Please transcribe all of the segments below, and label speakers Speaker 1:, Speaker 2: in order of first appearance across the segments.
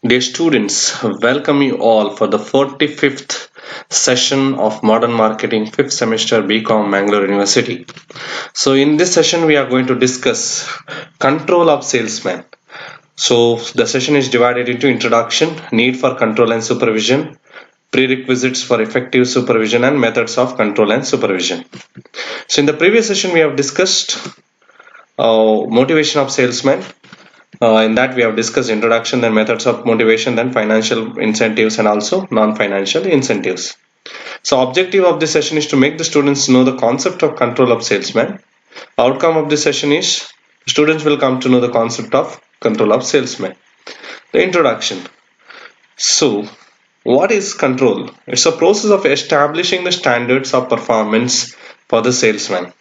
Speaker 1: Dear students, welcome you all for the 45th session of Modern Marketing 5th semester BCom Mangalore University. So in this session we are going to discuss control of salesman. So the session is divided into introduction, need for control and supervision, prerequisites for effective supervision and methods of control and supervision. So in the previous session we have discussed motivation of salesman. In that we have discussed introduction, then methods of motivation, then financial incentives and also non-financial incentives. So objective of this session is to make the students know the concept of control of salesman. Outcome of this session is students will come to know the concept of control of salesman. The introduction. So what is control? It's a process of establishing the standards of performance for the salesman,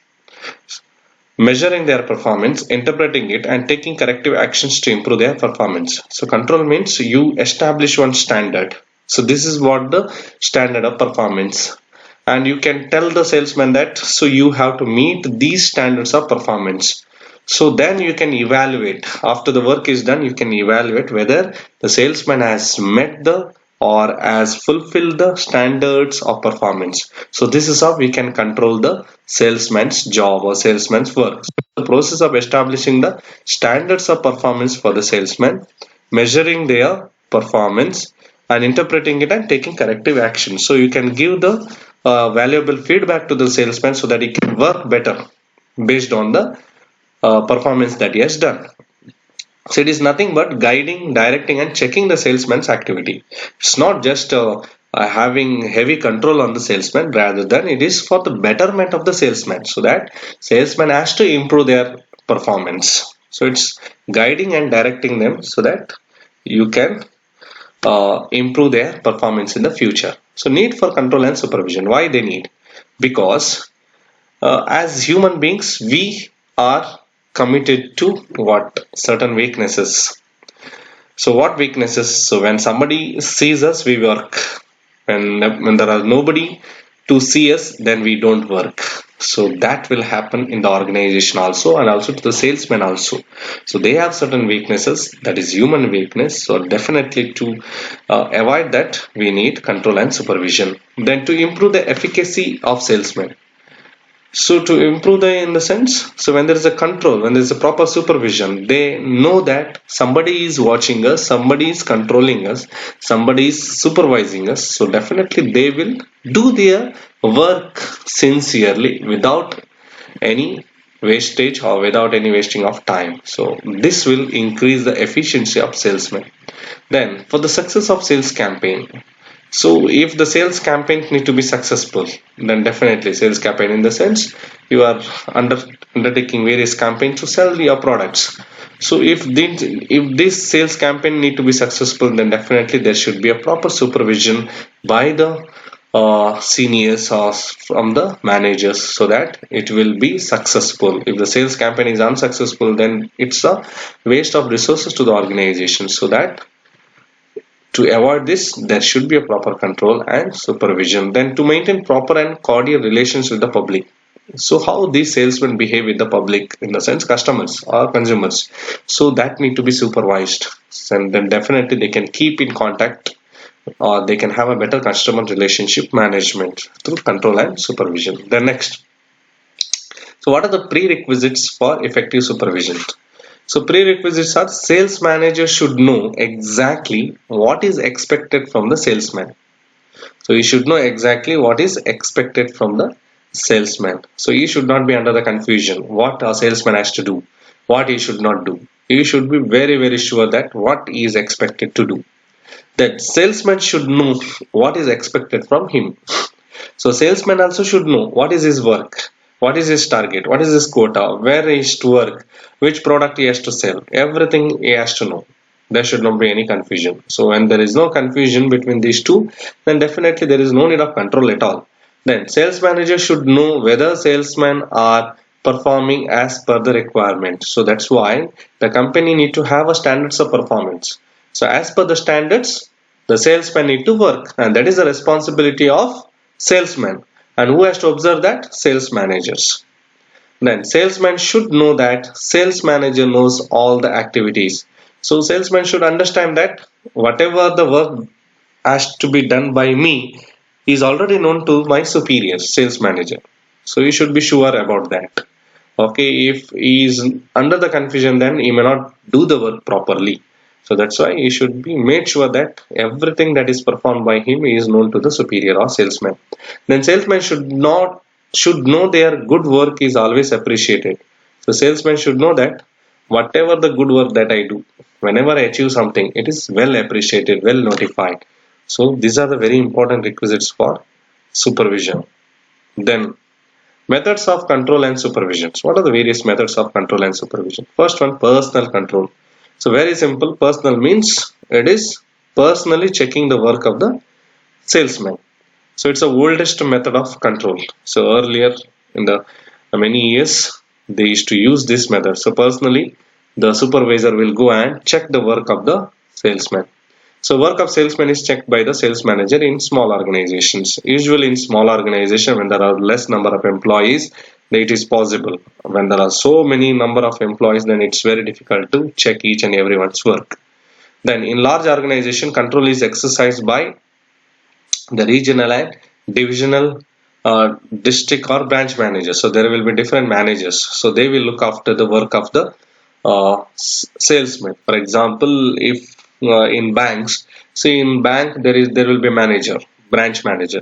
Speaker 1: measuring their performance, interpreting it, and taking corrective actions to improve their performance. So control means you establish one standard. So this is what the standard of performance. And you can tell the salesman that so you have to meet these standards of performance. So then you can evaluate. After the work is done, you can evaluate whether the salesman has met the or has fulfilled the standards of performance. So this is how we can control the salesman's job or salesman's work. So the process of establishing the standards of performance for the salesman, measuring their performance and interpreting it and taking corrective action. So you can give the valuable feedback to the salesman so that he can work better based on the performance that he has done. So it is nothing but guiding, directing and checking the salesman's activity. It's not just having heavy control on the salesman, rather than it is for the betterment of the salesman, so that salesman has to improve their performance. So it's guiding and directing them so that you can improve their performance in the future. So need for control and supervision. Why they need? Because as human beings we are committed to what? Certain weaknesses. So what weaknesses? So when somebody sees us, we work. And when there are nobody to see us, then we don't work. So that will happen in the organization also, and also to the salesman also. So they have certain weaknesses, that is human weakness. So definitely to avoid that, we need control and supervision. Then to improve the efficacy of salesmen. So to improve in the sense, so when there is a control, when there is a proper supervision, they know that somebody is watching us, somebody is controlling us, somebody is supervising us. So definitely they will do their work sincerely without any wastage or without any wasting of time. So this will increase the efficiency of salesmen. Then for the success of sales campaign. So if the sales campaign need to be successful, then definitely sales campaign in the sense you are undertaking various campaigns to sell your products. So if this sales campaign need to be successful, then definitely there should be a proper supervision by the seniors or from the managers so that it will be successful. If the sales campaign is unsuccessful, then it's a waste of resources to the organization. So that to avoid this, there should be a proper control and supervision. Then to maintain proper and cordial relations with the public. So how these salesmen behave with the public, in the sense customers or consumers. So that need to be supervised. And then definitely they can keep in contact or they can have a better customer relationship management through control and supervision. Then next. So what are the prerequisites for effective supervision? So prerequisites are sales manager should know exactly what is expected from the salesman. So he should know exactly what is expected from the salesman. So he should not be under the confusion what a salesman has to do, what he should not do. He should be very sure that what he is expected to do. That salesman should know what is expected from him. So salesman also should know what is his work. What is his target? What is his quota? Where he is to work? Which product he has to sell? Everything he has to know. There should not be any confusion. So when there is no confusion between these two, then definitely there is no need of control at all. Then sales manager should know whether salesmen are performing as per the requirement. So that's why the company need to have a standards of performance. So as per the standards, the salesmen need to work, and that is the responsibility of salesmen. And who has to observe that? Sales managers. Then salesman should know that sales manager knows all the activities. So salesman should understand that whatever the work has to be done by me is already known to my superior sales manager. So he should be sure about that. Okay, if he is under the confusion, then he may not do the work properly. So that's why he should be made sure that everything that is performed by him is known to the superior or salesman. Then salesman should know their good work is always appreciated. So salesman should know that whatever the good work that I do, whenever I achieve something, it is well appreciated, well notified. So these are the very important requisites for supervision. Then methods of control and supervision. So what are the various methods of control and supervision? First one, personal control. So very simple. Personal means it is personally checking the work of the salesman. So it's the oldest method of control. So earlier in the many years they used to use this method. So personally the supervisor will go and check the work of the salesman. So work of salesman is checked by the sales manager in small organizations. Usually in small organization, when there are less number of employees, it is possible. When there are so many number of employees, then it's very difficult to check each and everyone's work. Then in large organization, control is exercised by the regional and divisional district or branch managers. So there will be different managers. So they will look after the work of the salesman. For example, if in banks, see in bank there will be manager, branch manager.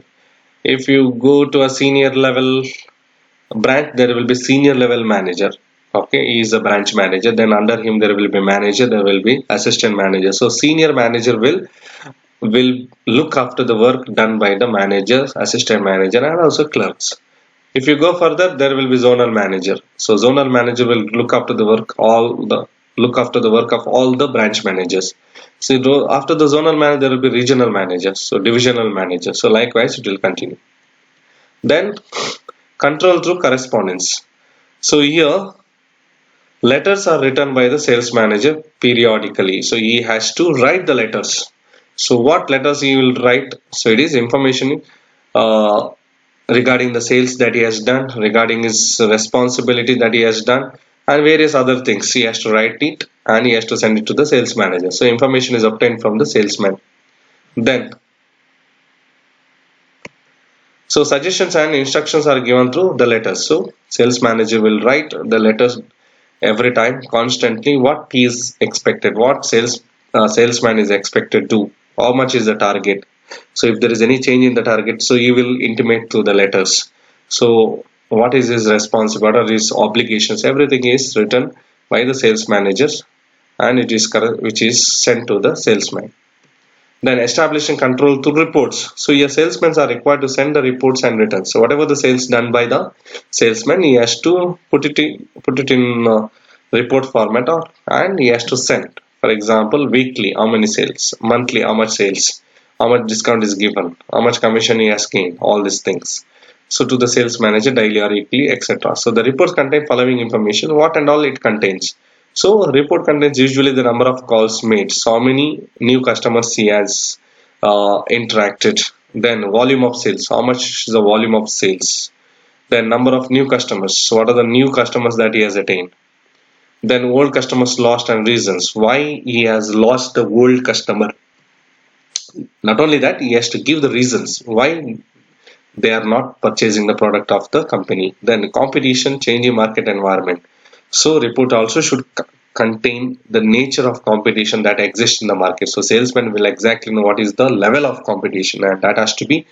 Speaker 1: If you go to a senior level branch, there will be senior level manager. Okay, he is a branch manager. Then under him there will be manager, there will be assistant manager. So senior manager will look after the work done by the manager, assistant manager, and also clerks. If you go further, there will be zonal manager. So zonal manager will look after the work of all the branch managers. So after the zonal manager, there will be regional manager. So divisional manager. So likewise, it will continue. Then control through correspondence. So here letters are written by the sales manager periodically. So he has to write the letters. So what letters he will write? So it is information regarding the sales that he has done, regarding his responsibility that he has done, and various other things. He has to write it and he has to send it to the sales manager. So information is obtained from the salesman. Then so suggestions and instructions are given through the letters. So sales manager will write the letters every time constantly what he is expected, what salesman is expected to, how much is the target. So if there is any change in the target, so he will intimate through the letters. So what is his responsibility, what are his obligations, everything is written by the sales managers and it is which is sent to the salesman. Then establishing control through reports. So your salesmen are required to send the reports and returns. So whatever the sales done by the salesman, he has to put it in report format and he has to send. For example, weekly how many sales, monthly how much sales, how much discount is given, how much commission he has gained, all these things. So to the sales manager daily or weekly, etc. So the reports contain following information, what and all it contains. So report contains usually the number of calls made, so how many new customers he has interacted, then volume of sales, how much is the volume of sales, then number of new customers, so what are the new customers that he has attained, then old customers lost and reasons why he has lost the old customer. Not only that, he has to give the reasons why they are not purchasing the product of the company. Then competition, changing market environment. So report also should contain the nature of competition that exists in the market. So salesman will exactly know what is the level of competition and that has to be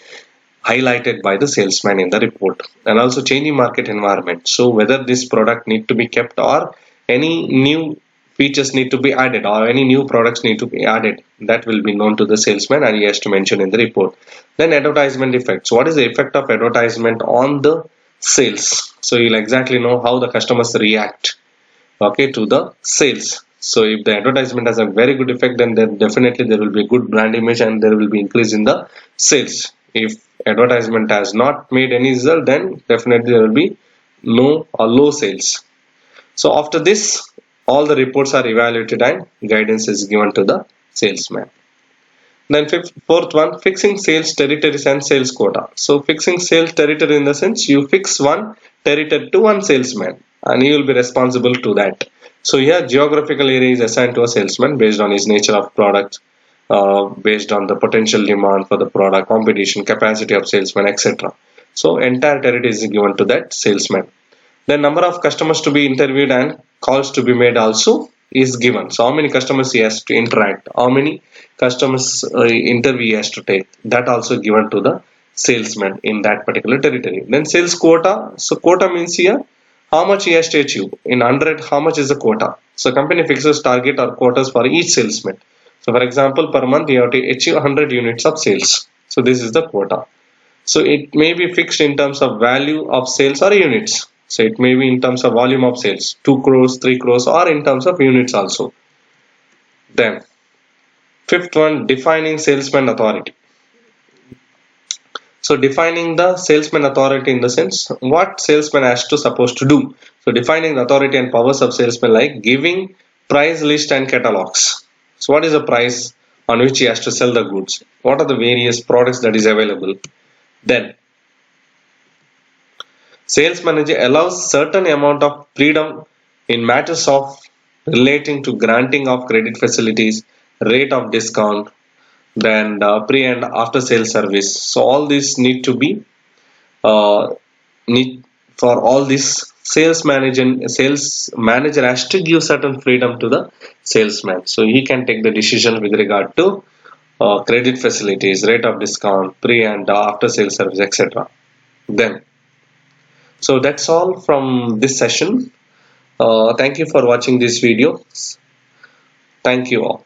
Speaker 1: highlighted by the salesman in the report. And also changing market environment. So whether this product need to be kept or any new features need to be added or any new products need to be added, that will be known to the salesman and he has to mention in the report. Then advertisement effects. What is the effect of advertisement on the sales? So you'll exactly know how the customers react, okay, to the sales. So if the advertisement has a very good effect, then definitely there will be a good brand image and there will be increase in the sales. If advertisement has not made any result, then definitely there will be no or low sales. So after this, all the reports are evaluated and guidance is given to the salesman. Then fourth one, fixing sales territories and sales quota. So fixing sales territory in the sense you fix one territory to one salesman and he will be responsible to that. So here geographical area is assigned to a salesman based on his nature of product, based on the potential demand for the product, competition, capacity of salesman, etc. So entire territory is given to that salesman. The number of customers to be interviewed and calls to be made also is given. So how many customers he has to interact, how many customers interview he has to take, that also given to the salesman in that particular territory. Then sales quota. So quota means here how much he has to achieve. In 100, how much is the quota? So company fixes target or quotas for each salesman. So for example, per month you have to achieve 100 units of sales. So this is the quota. So it may be fixed in terms of value of sales or units. So it may be in terms of volume of sales, 2 crores, 3 crores, or in terms of units also. Then fifth one, defining salesman authority. So defining the salesman authority in the sense what salesman has to supposed to do. So defining the authority and powers of salesman like giving price list and catalogs. So what is the price on which he has to sell the goods? What are the various products that is available? Then sales manager allows certain amount of freedom in matters of relating to granting of credit facilities, rate of discount, then pre and after sales service. So all these need to be uh, need for all this sales manager has to give certain freedom to the salesman. So he can take the decision with regard to credit facilities, rate of discount, pre and after sales service, etc. Then so that's all from this session. Thank you for watching this video. Thank you all.